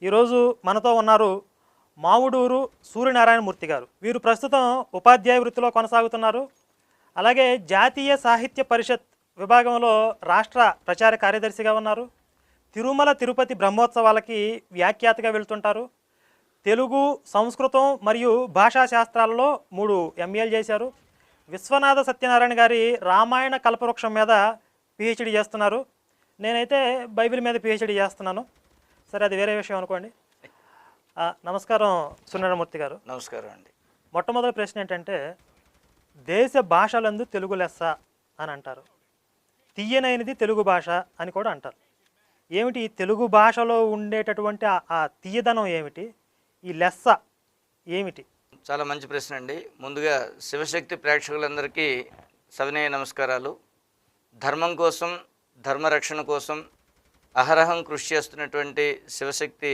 ఈరోజు మనతో ఉన్నారు మావుడూరు సూర్యనారాయణమూర్తి గారు. వీరు ప్రస్తుతం ఉపాధ్యాయ వృత్తిలో కొనసాగుతున్నారు. అలాగే జాతీయ సాహిత్య పరిషత్ విభాగంలో రాష్ట్ర ప్రచార కార్యదర్శిగా ఉన్నారు. తిరుమల తిరుపతి బ్రహ్మోత్సవాలకి వ్యాఖ్యాతగా వెళ్తుంటారు. తెలుగు, సంస్కృతం మరియు భాషా శాస్త్రాలలో 3 ఎంఏలు చేశారు. విశ్వనాథ సత్యనారాయణ గారి రామాయణ కల్పవృక్షం మీద పిహెచ్డి చేస్తున్నారు. నేనైతే బైబిల్ మీద పిహెచ్డి చేస్తున్నాను. సరే, అది వేరే విషయం అనుకోండి. నమస్కారం సూర్యనారాయణమూర్తి గారు. నమస్కారం అండి. మొట్టమొదటి ప్రశ్న ఏంటంటే, దేశ భాషలందు తెలుగు లెస్స అని అంటారు. తీయనైనది తెలుగు భాష అని కూడా అంటారు. ఏమిటి ఈ తెలుగు భాషలో ఉండేటటువంటి ఆ తీయదనం ఏమిటి? ఈ లెస్స ఏమిటి? చాలా మంచి ప్రశ్న అండి. ముందుగా శివశక్తి ప్రేక్షకులందరికీ సవినయ నమస్కారాలు. ధర్మం కోసం, ధర్మరక్షణ కోసం అహరహం కృషి చేస్తున్నటువంటి శివశక్తి